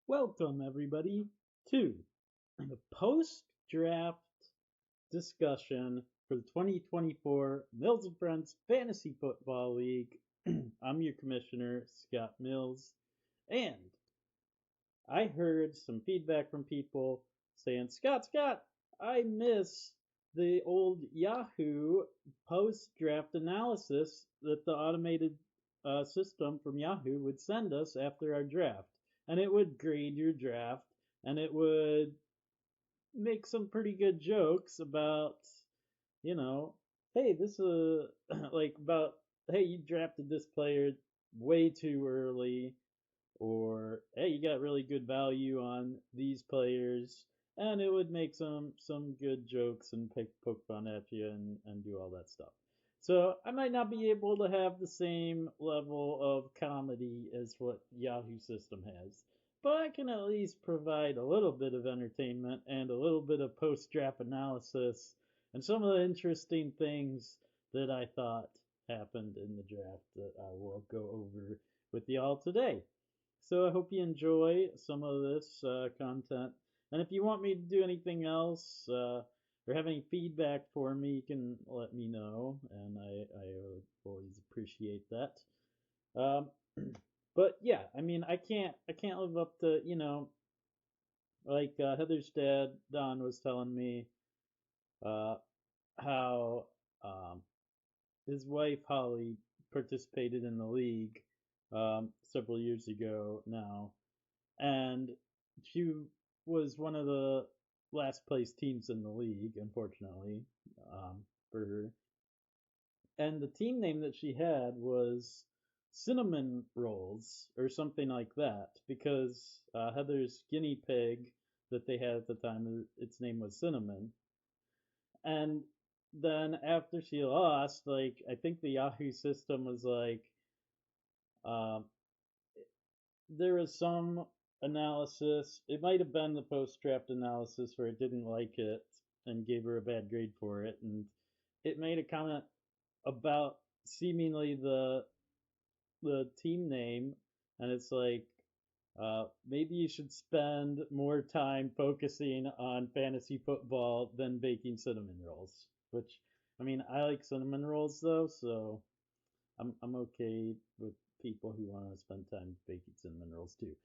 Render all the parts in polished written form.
Welcome, everybody, to the post-draft discussion for the 2024 Mills and Friends Fantasy Football League. I'm your commissioner, Scott Mills, and I heard some feedback from people saying, Scott, I miss the old Yahoo post-draft analysis that the automated system from Yahoo would send us after our draft. And it would grade your draft, and it would make some pretty good jokes about, you know, hey, this is like about, hey, you drafted this player way too early, or hey, you got really good value on these players, and it would make some good jokes and poke fun at you and do all that stuff. So I might not be able to have the same level of comedy as what Yahoo system has, but I can at least provide a little bit of entertainment and a little bit of post-draft analysis and some of the interesting things that I thought happened in the draft that I will go over with y'all today. So I hope you enjoy some of this content. And if you want me to do anything else or have any feedback for me, you can let me know, and I would always appreciate that. Um, but yeah, I mean, I can't live up to like Heather's dad Don was telling me uh, how his wife Holly participated in the league several years ago now, and she was one of the last place teams in the league, unfortunately, for her. And the team name that she had was Cinnamon Rolls or something like that, because Heather's guinea pig that they had at the time, its name was Cinnamon. And then after she lost, like I think the Yahoo system was like, um, there was some analysis. It might have been the post draft analysis where it didn't like it and gave her a bad grade for it, and it made a comment about seemingly the team name, and it's like maybe you should spend more time focusing on fantasy football than baking cinnamon rolls. Which I mean, I like cinnamon rolls though, so I'm okay with people who want to spend time baking cinnamon rolls too.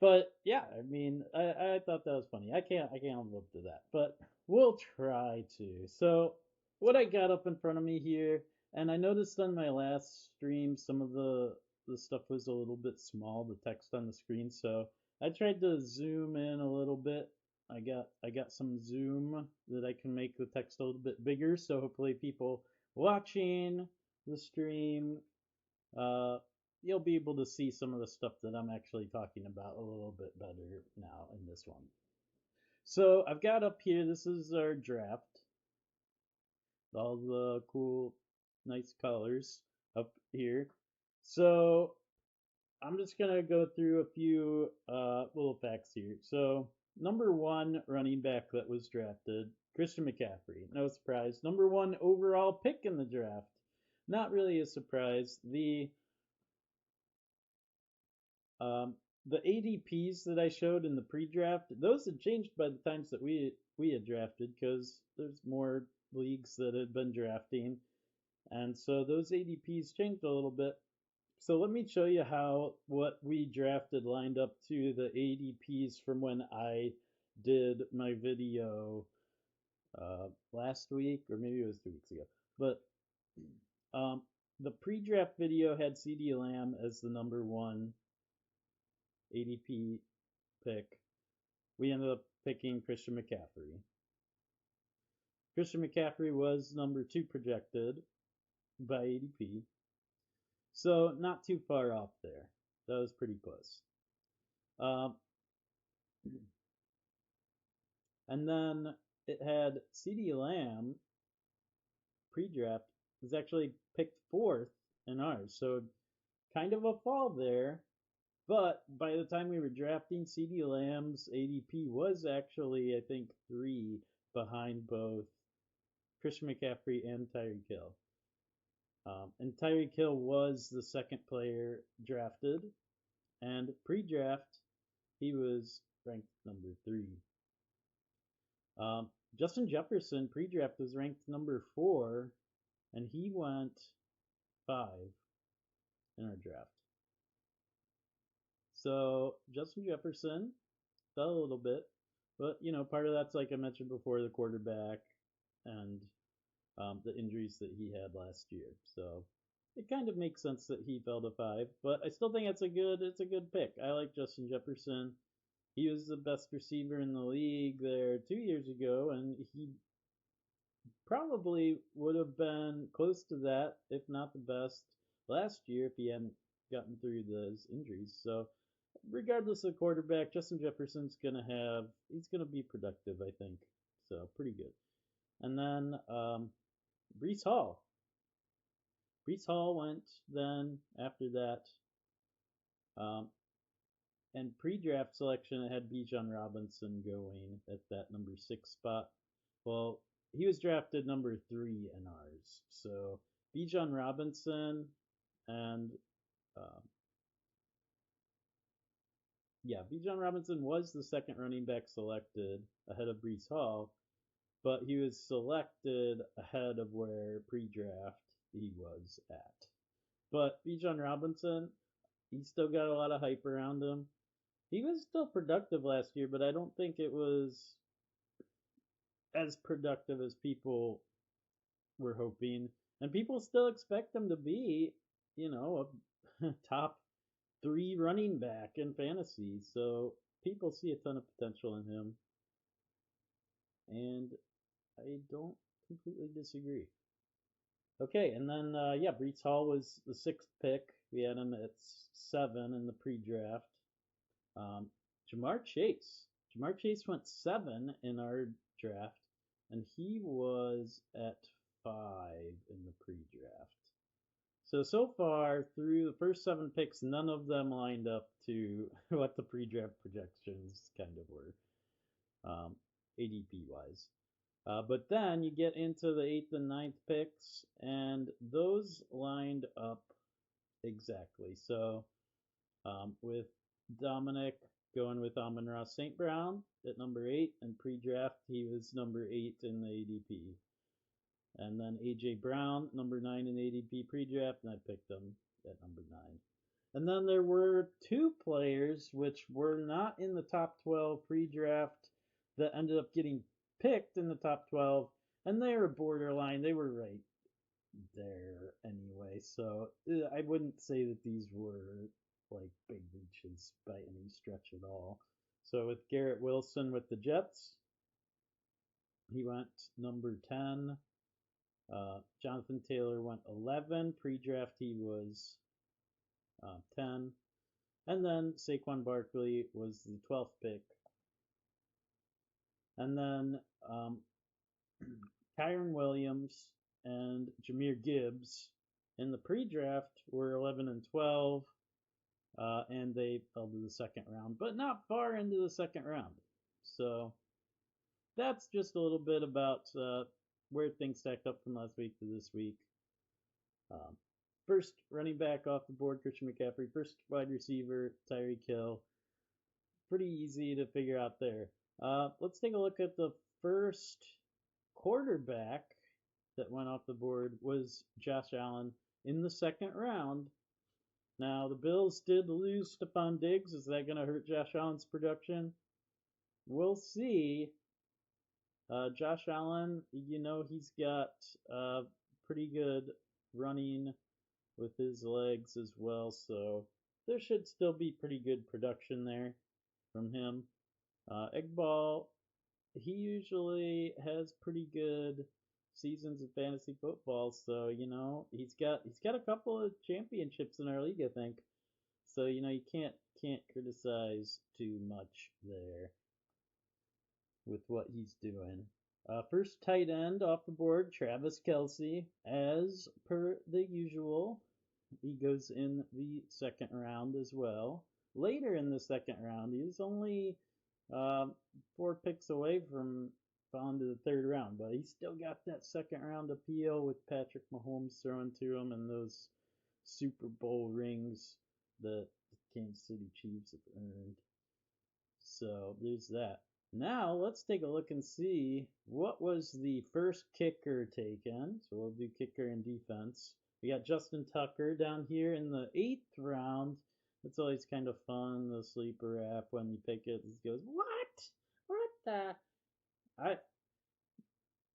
But yeah, I mean, I thought that was funny. I can't live up to that, but we'll try to. So what I got up in front of me here, and I noticed on my last stream some of the stuff was a little bit small, the text on the screen. So I tried to zoom in a little bit. I got some zoom that I can make the text a little bit bigger. So hopefully people watching the stream uh, you'll be able to see some of the stuff that I'm actually talking about a little bit better now in this one. So I've got up here, this is our draft, all the cool, nice colors up here. So I'm just going to go through a few little facts here. So, number one running back that was drafted, Christian McCaffrey. No surprise. Number one overall pick in the draft. Not really a surprise. Um, the ADPs that I showed in the pre-draft, those had changed by the times that we had drafted because there's more leagues that had been drafting, and so those ADPs changed a little bit. So let me show you how what we drafted lined up to the ADPs from when I did my video last week, or maybe it was 2 weeks ago. But um, the pre-draft video had CD Lamb as the number one ADP pick. We ended up picking Christian McCaffrey. Christian McCaffrey was number two projected by ADP, so not too far off there. That was pretty close. Um, and then it had CD Lamb pre-draft was actually picked fourth in ours, so kind of a fall there. But by the time we were drafting, CD Lamb's ADP was actually, I think, three behind both Christian McCaffrey and Tyreek Hill. And Tyreek Hill was the second player drafted. And pre draft, he was ranked number 3. Um, Justin Jefferson pre-draft was ranked number 4, and he went 5 in our draft. So Justin Jefferson fell a little bit, but part of that's like I mentioned before, the quarterback and the injuries that he had last year. So it kind of makes sense that he fell to 5, but I still think it's a good pick. I like Justin Jefferson. He was the best receiver in the league there 2 years ago, and he probably would have been close to that, if not the best, last year if he hadn't gotten through those injuries. So regardless of quarterback, Justin Jefferson's he's gonna be productive, I think. So pretty good. And then Brees Hall. Brees Hall went then after that. Um, and pre-draft selection, it had Bijan Robinson going at that number 6 spot. Well, he was drafted number 3 in ours. So Bijan Robinson and um, Bijan Robinson was the second running back selected ahead of Brees Hall, but he was selected ahead of where pre-draft he was at. But Bijan Robinson, he's still got a lot of hype around him. He was still productive last year, but I don't think it was as productive as people were hoping. And people still expect him to be, a top 3 running back in fantasy. So people see a ton of potential in him. And I don't completely disagree. Okay, and then Brees Hall was the 6th pick. We had him at 7 in the pre-draft. Jamar Chase. Jamar Chase went 7 in our draft, and he was at 5 in the pre-draft. So far, through the first 7 picks, none of them lined up to what the pre-draft projections kind of were, ADP-wise. But then you get into the 8th and 9th picks, and those lined up exactly. So with Dominic going with Amon-Ra St. Brown at number 8, and pre-draft he was number 8 in the ADP. And then A.J. Brown, number 9 in ADP pre-draft, and I picked him at number 9. And then there were 2 players which were not in the top 12 pre-draft that ended up getting picked in the top 12, and they were borderline. They were right there anyway. So I wouldn't say that these were like big reaches by any stretch at all. So with Garrett Wilson with the Jets, he went number 10. Jonathan Taylor went 11. Pre-draft he was 10. And then Saquon Barkley was the 12th pick. And then Kyron Williams and Jahmyr Gibbs in the pre-draft were 11 and 12, and they fell to the second round, but not far into the second round. So that's just a little bit about where things stacked up from last week to this week. First running back off the board, Christian McCaffrey. First wide receiver, Tyreek Hill. Pretty easy to figure out there. Let's take a look at the first quarterback that went off the board was Josh Allen in the second round. Now, the Bills did lose Stephon Diggs. Is that going to hurt Josh Allen's production? We'll see. Josh Allen, he's got pretty good running with his legs as well, so there should still be pretty good production there from him. Eggball, he usually has pretty good seasons of fantasy football, so he's got a couple of championships in our league, I think. So you can't criticize too much there with what he's doing. First tight end off the board, Travis Kelce, as per the usual. He goes in the second round as well. Later in the second round, he's only 4 picks away from falling to the third round, but he's still got that second round appeal with Patrick Mahomes throwing to him and those Super Bowl rings that the Kansas City Chiefs have earned. So there's that. Now let's take a look and see what was the first kicker taken. So we'll do kicker and defense. We got Justin Tucker down here in the 8th round. It's always kind of fun, the sleeper app, when you pick it. It goes, what? What the? I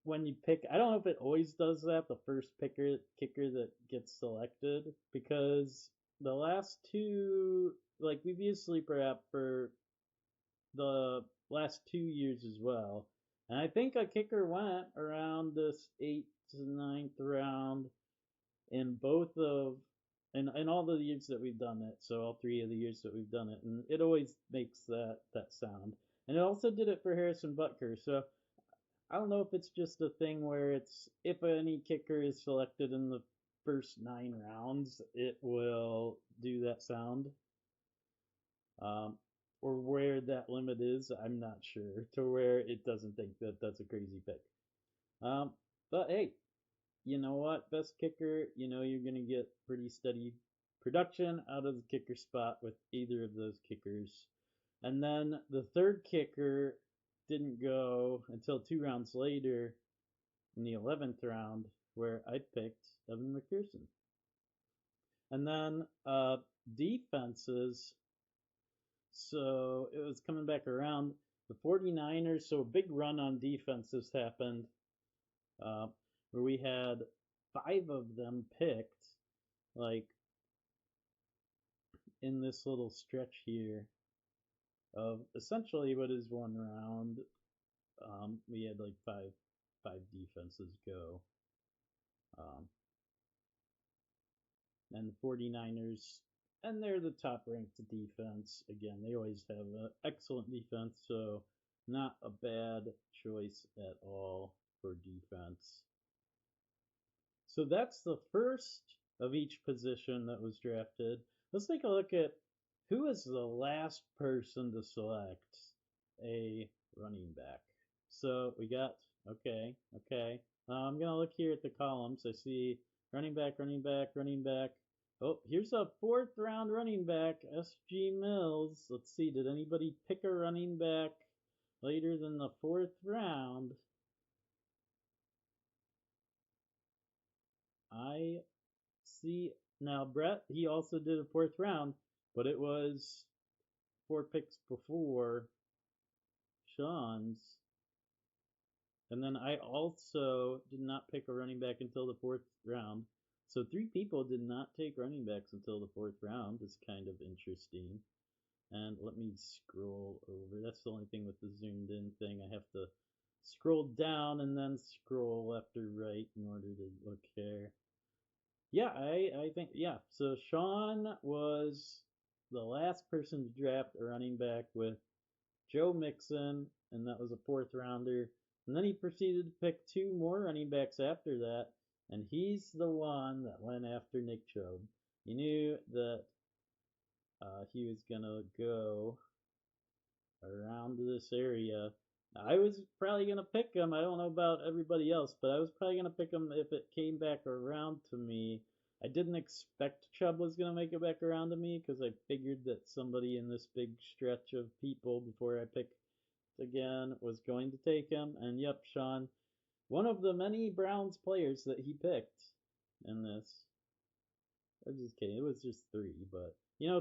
when you pick, I don't know if it always does that, the first kicker that gets selected, because the last two, like we've used sleeper app for the last 2 years as well. And I think a kicker went around this 8th to 9th round in both of in all the years that we've done it. So all 3 of the years that we've done it, and it always makes that sound. And it also did it for Harrison Butker. So I don't know if it's just a thing where it's if any kicker is selected in the first 9 rounds, it will do that sound. Um, or where that limit is, I'm not sure. To where it doesn't think that that's a crazy pick. Um, but hey, you know what? Best kicker, you know you're gonna get pretty steady production out of the kicker spot with either of those kickers. And then the third kicker didn't go until 2 rounds later in the 11th round, where I picked Evan McPherson. And then defenses, so it was coming back around. The 49ers, so a big run on defenses happened, uh, where we had 5 of them picked, like in this little stretch here of essentially what is 1 round. We had like five defenses go. Um, and the 49ers, and they're the top ranked defense. Again, they always have an excellent defense, so not a bad choice at all for defense. So that's the first of each position that was drafted. Let's take a look at who is the last person to select a running back. So we got, okay. I'm going to look here at the columns. I see running back, running back, running back. Oh, here's a 4th round running back, S.G. Mills. Let's see, did anybody pick a running back later than the 4th round? I see. Now, Brett, he also did a 4th round, but it was 4 picks before Sean's. And then I also did not pick a running back until the 4th round. So 3 people did not take running backs until the 4th round. It's kind of interesting. And let me scroll over. That's the only thing with the zoomed in thing. I have to scroll down and then scroll left or right in order to look here. Yeah, I think, yeah. So Sean was the last person to draft a running back with Joe Mixon, and that was a 4th rounder. And then he proceeded to pick 2 more running backs after that, and he's the one that went after Nick Chubb. He knew that he was going to go around this area. I was probably going to pick him. I don't know about everybody else, but I was probably going to pick him if it came back around to me. I didn't expect Chubb was going to make it back around to me because I figured that somebody in this big stretch of people before I picked again was going to take him. And yep, Sean, one of the many Browns players that he picked in this. I'm just kidding. It was just 3, but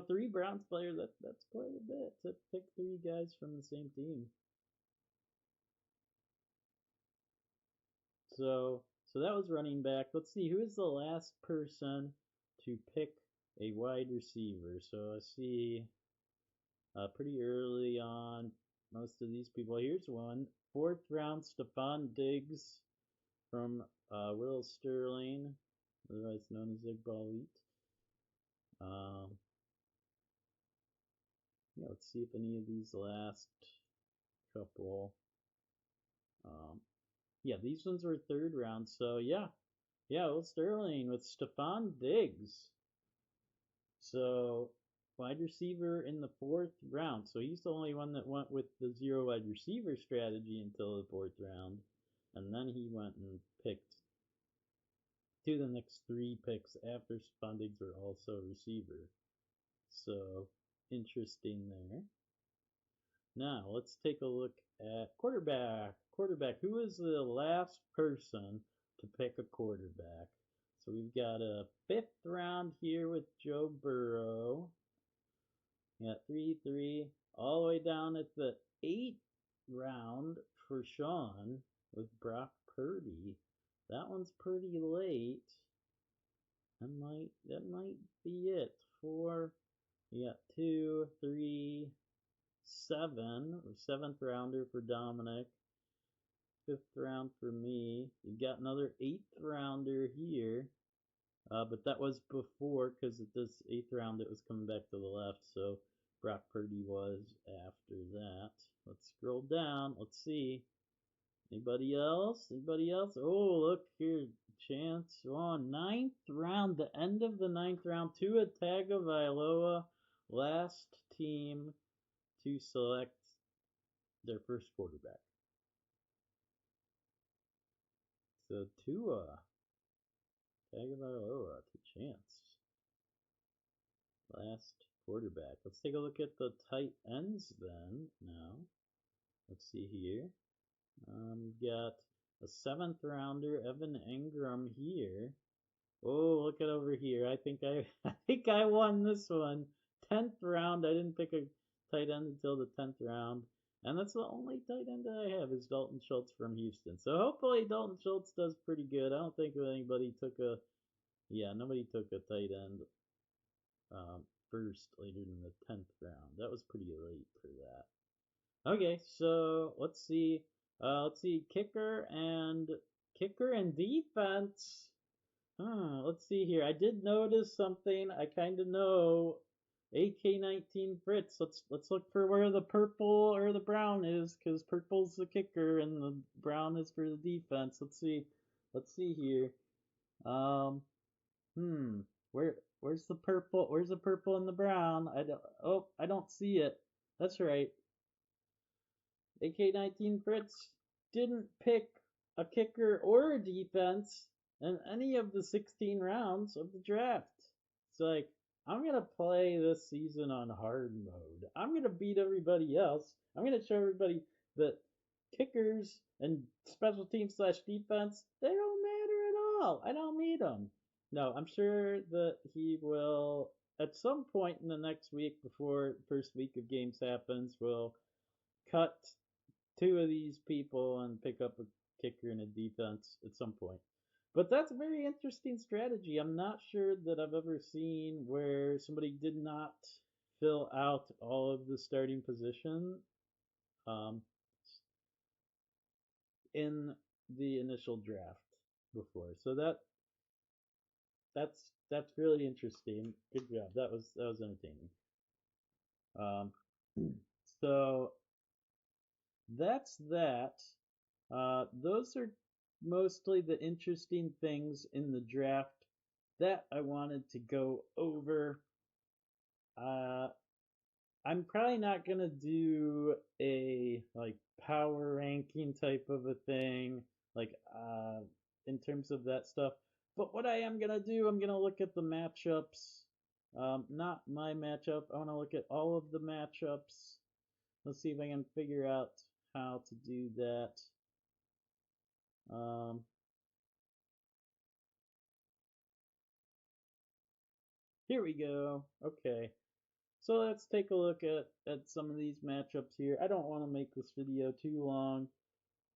3 Browns players, that's quite a bit to pick 3 guys from the same team. So that was running back. Let's see, who is the last person to pick a wide receiver? So I see pretty early on most of these people. Here's one. 4th round, Stephon Diggs from Will Sterling, otherwise known as Iqbal Wheat. Yeah, let's see if any of these last couple. Yeah, these ones were 3rd round. So yeah, Will Sterling with Stephon Diggs. So wide receiver in the 4th round. So he's the only one that went with the 0 wide receiver strategy until the 4th round. And then he went and picked the next 3 picks after Stephon Diggs were also receiver. So interesting there. Now let's take a look at quarterback. Quarterback. Who is the last person to pick a quarterback? So we've got a fifth round here with Joe Burrow. We got 3, all the way down at the eighth round for Sean with Brock Purdy. That one's pretty late. That might be it. 4. We got 2, 3, 7, or seventh rounder for Dominic. Fifth round for me. You've got another eighth rounder here. But that was before, because at this eighth round it was coming back to the left, so Brock Purdy was after that. Let's scroll down. Let's see. Anybody else? Anybody else? Oh, look here. Chance on ninth round, the end of the ninth round. Tua Tagovailoa, last team to select their first quarterback. So Tua Tagovailoa to Chance. Last quarterback. Let's take a look at the tight ends then now. Let's see here. We've got a seventh rounder, Evan Engram here. Oh, look at over here. I think I won this one. 10th round. I didn't pick a tight end until the 10th round. And that's the only tight end that I have is Dalton Schultz from Houston. So hopefully Dalton Schultz does pretty good. I don't think anybody took nobody took a tight end first later in the 10th round. That was pretty late for that. Okay, so let's see. Kicker and defense. Let's see here. I did notice something. I kind of know. AK-19 Fritz. Let's look for where the purple or the brown is, because purple's the kicker and the brown is for the defense. Let's see. Let's see here. Where's the purple? Where's the purple and the brown? I don't see it. That's right. AK-19 Fritz didn't pick a kicker or a defense in any of the 16 rounds of the draft. It's like, I'm going to play this season on hard mode. I'm going to beat everybody else. I'm going to show everybody that kickers and special teams / defense, they don't matter at all. I don't need them. No, I'm sure that he will, at some point in the next week before the first week of games happens, will cut 2 of these people and pick up a kicker and a defense at some point. But that's a very interesting strategy. I'm not sure that I've ever seen where somebody did not fill out all of the starting position in the initial draft before. So that's really interesting. Good job. That was entertaining. So that's that. Those are mostly the interesting things in the draft that I wanted to go over. I'm probably not gonna do a power ranking type of a thing, in terms of that stuff. But what I am gonna do, I'm gonna look at the matchups. Not my matchup. I want to look at all of the matchups. Let's see if I can figure out how to do that. Here we go. Okay. So let's take a look at some of these matchups here. I don't want to make this video too long.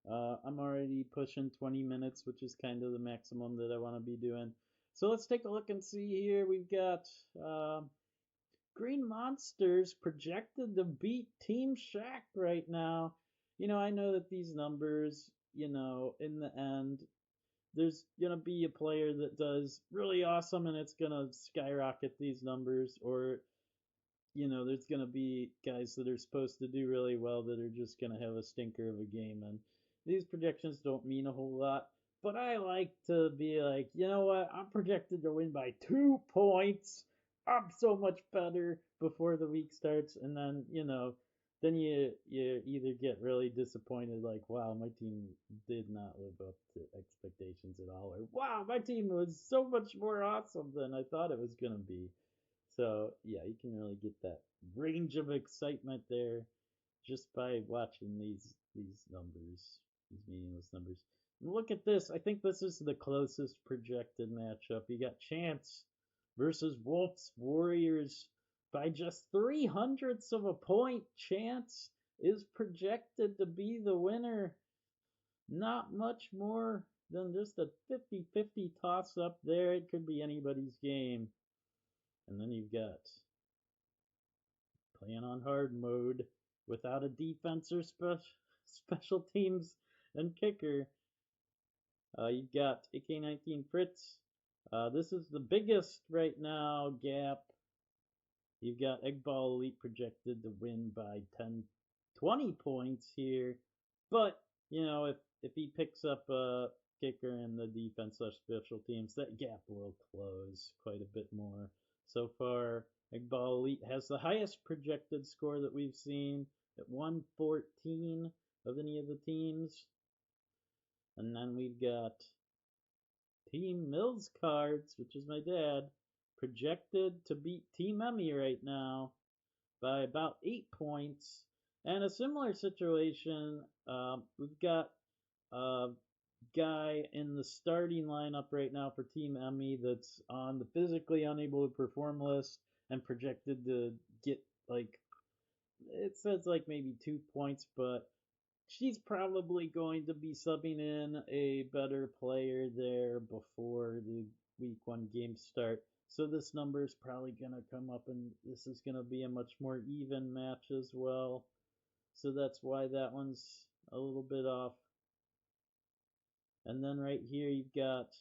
I'm already pushing 20 minutes, which is kind of the maximum that I want to be doing. So let's take a look and see here. We've got Green Monsters projected to beat Team Shaq right now. I know that these numbers, in the end, there's going to be a player that does really awesome and it's going to skyrocket these numbers, or there's going to be guys that are supposed to do really well that are just going to have a stinker of a game. And these projections don't mean a whole lot. But I like to be like, you know what? I'm projected to win by 2 points. I'm so much better before the week starts. And then, then you either get really disappointed, like, wow, my team did not live up to expectations at all. Or, wow, my team was so much more awesome than I thought it was going to be. So, yeah, you can really get that range of excitement there. just by watching these numbers, these meaningless numbers. And look at this. I think this is the closest projected matchup. You got Chance versus Wolves Warriors by just 300ths of a point. Chance is projected to be the winner. Not much more than just a 50-50 toss up there. It could be anybody's game. And then you've got playing on hard mode without a defense or special teams and kicker. You've got AK-19 Fritz. This is the biggest right now gap. You've got Eggball Elite projected to win by 10, 20 points here. But, you know, if he picks up a kicker in the defense slash special teams, that gap will close quite a bit more. So far, Eggball Elite has the highest projected score that we've seen at 114 of any of the teams. And then we've got Team Mills Cards, which is my dad, projected to beat Team Emmy right now by about 8 points. And a similar situation, we've got a guy in the starting lineup right now for Team Emmy that's on the physically unable to perform list and projected to get like, it says like maybe 2 points, but she's probably going to be subbing in a better player there before the week 1 games start. So this number is probably going to come up, and this is going to be a much more even match as well. So that's why that one's a little bit off. And then right here you've got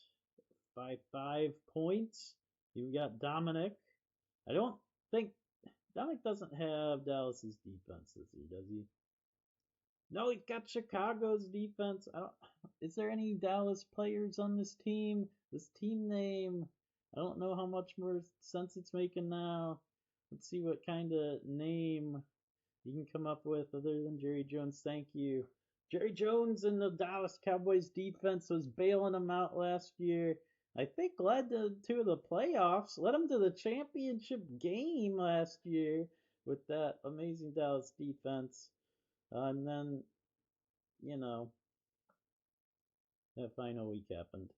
by 5 points. You've got Dominic. I don't think Dominic doesn't have Dallas's defense this year, does he? No, he's got Chicago's defense. Is there any Dallas players on this team? This team name, I don't know how much more sense it's making now. Let's see what kind of name you can come up with other than Jerry Jones. Thank you. Jerry Jones and the Dallas Cowboys defense was bailing them out last year. I think led to the playoffs, led them to the championship game last year with that amazing Dallas defense. And then, you know, that final week happened.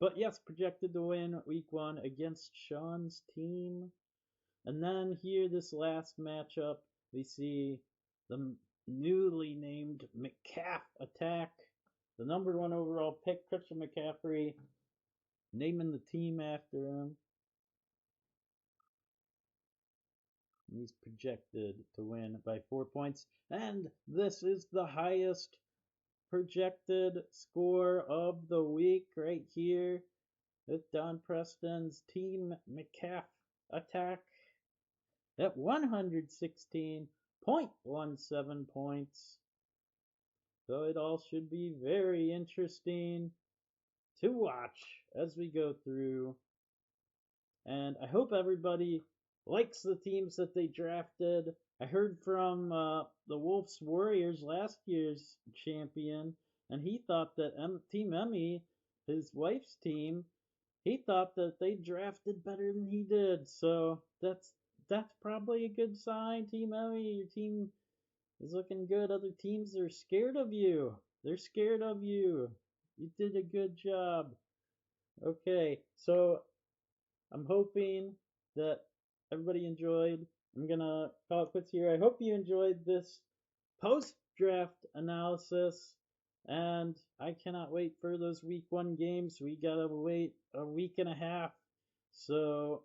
But yes, projected to win week 1 against Sean's team. And then here, this last matchup, we see the newly named McCaff attack. The #1 overall pick, Christian McCaffrey, naming the team after him. He's projected to win by 4 points. And this is the highest projected score of the week right here with Don Preston's Team McCaff attack at 116.17 points. So it all should be very interesting to watch as we go through. And I hope everybody likes the teams that they drafted. I heard from the Wolves Warriors, last year's champion, and he thought that Team Emmy, his wife's team, he thought that they drafted better than he did. So that's probably a good sign, Team Emmy. Your team is looking good. Other teams are scared of you. They're scared of you. You did a good job. Okay, so I'm hoping that everybody enjoyed. I'm gonna call it quits here. I hope you enjoyed this post-draft analysis, and I cannot wait for those week 1 games. We gotta wait a week and a half. So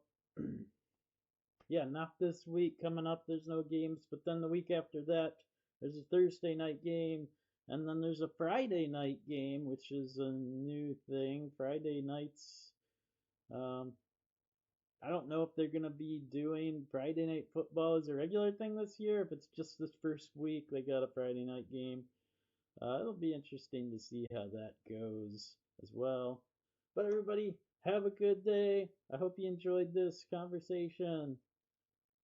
yeah, not this week coming up. There's no games, but then the week after that, there's a Thursday night game, and then there's a Friday night game, which is a new thing. Friday nights. I don't know if they're going to be doing Friday night football as a regular thing this year. If it's just this first week, they got a Friday night game. It'll be interesting to see how that goes as well. But everybody, have a good day. I hope you enjoyed this conversation.